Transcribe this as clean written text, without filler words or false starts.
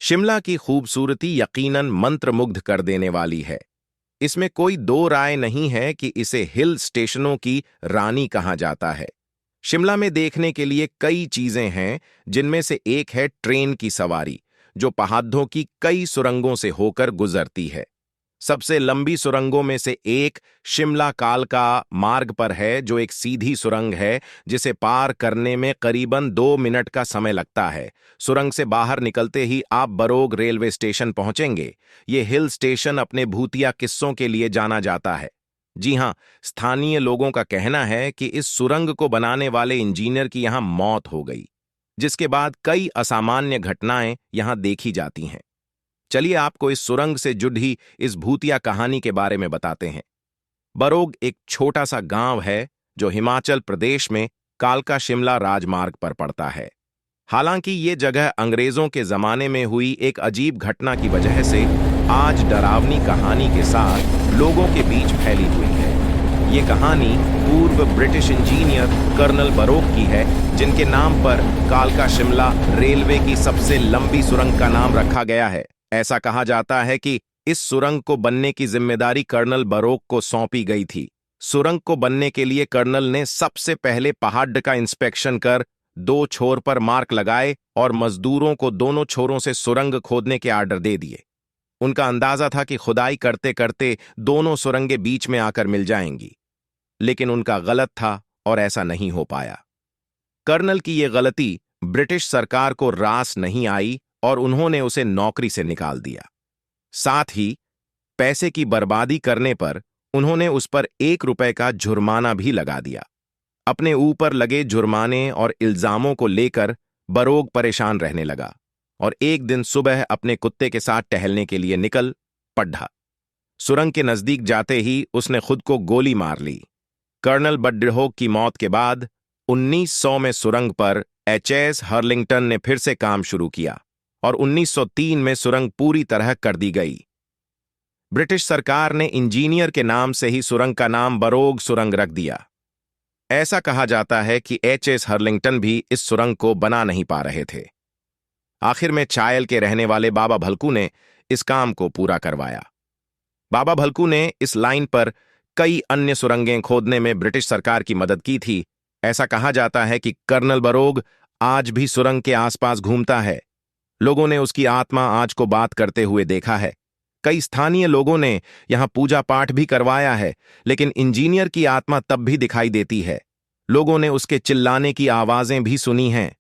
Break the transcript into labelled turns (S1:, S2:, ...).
S1: शिमला की खूबसूरती यकीनन मंत्रमुग्ध कर देने वाली है। इसमें कोई दो राय नहीं है कि इसे हिल स्टेशनों की रानी कहा जाता है। शिमला में देखने के लिए कई चीजें हैं, जिनमें से एक है ट्रेन की सवारी, जो पहाड़ों की कई सुरंगों से होकर गुजरती है। सबसे लंबी सुरंगों में से एक शिमला कालका मार्ग पर है, जो एक सीधी सुरंग है जिसे पार करने में करीबन 2 मिनट का समय लगता है। सुरंग से बाहर निकलते ही आप बरोग रेलवे स्टेशन पहुंचेंगे। ये हिल स्टेशन अपने भूतिया किस्सों के लिए जाना जाता है। जी हां, स्थानीय लोगों का कहना है कि इस सुरंग को बनाने वाले इंजीनियर की यहां मौत हो गई, जिसके बाद कई असामान्य घटनाएं यहां देखी जाती हैं। चलिए आपको इस सुरंग से जुड़ी इस भूतिया कहानी के बारे में बताते हैं। बरोग एक छोटा सा गांव है जो हिमाचल प्रदेश में कालका शिमला राजमार्ग पर पड़ता है। हालांकि ये जगह अंग्रेजों के जमाने में हुई एक अजीब घटना की वजह से आज डरावनी कहानी के साथ लोगों के बीच फैली हुई है। ये कहानी पूर्व ब्रिटिश इंजीनियर कर्नल बरोग की है, जिनके नाम पर कालका शिमला रेलवे की सबसे लंबी सुरंग का नाम रखा गया है। ऐसा कहा जाता है कि इस सुरंग को बनने की जिम्मेदारी कर्नल बरोग को सौंपी गई थी। सुरंग को बनने के लिए कर्नल ने सबसे पहले पहाड़ का इंस्पेक्शन कर 2 छोर पर मार्क लगाए और मजदूरों को दोनों छोरों से सुरंग खोदने के आर्डर दे दिए। उनका अंदाजा था कि खुदाई करते करते दोनों सुरंगें बीच में आकर मिल जाएंगी, लेकिन उनका गलत था और ऐसा नहीं हो पाया। कर्नल की यह गलती ब्रिटिश सरकार को रास नहीं आई और उन्होंने उसे नौकरी से निकाल दिया। साथ ही पैसे की बर्बादी करने पर उन्होंने उस पर 1 रुपए का जुर्माना भी लगा दिया। अपने ऊपर लगे जुर्माने और इल्जामों को लेकर बरोग परेशान रहने लगा और एक दिन सुबह अपने कुत्ते के साथ टहलने के लिए निकल पड़ा। सुरंग के नजदीक जाते ही उसने खुद को गोली मार ली। कर्नल बडहोग की मौत के बाद 1900 में सुरंग पर एचएस हर्लिंगटन ने फिर से काम शुरू किया और 1903 में सुरंग पूरी तरह कर दी गई। ब्रिटिश सरकार ने इंजीनियर के नाम से ही सुरंग का नाम बरोग सुरंग रख दिया। ऐसा कहा जाता है कि एचएस हर्लिंगटन भी इस सुरंग को बना नहीं पा रहे थे। आखिर में चायल के रहने वाले बाबा भलकू ने इस काम को पूरा करवाया। बाबा भलकू ने इस लाइन पर कई अन्य सुरंगें खोदने में ब्रिटिश सरकार की मदद की थी। ऐसा कहा जाता है कि कर्नल बरोग आज भी सुरंग के आसपास घूमता है। लोगों ने उसकी आत्मा आज को बात करते हुए देखा है। कई स्थानीय लोगों ने यहां पूजा पाठ भी करवाया है, लेकिन इंजीनियर की आत्मा तब भी दिखाई देती है। लोगों ने उसके चिल्लाने की आवाजें भी सुनी हैं।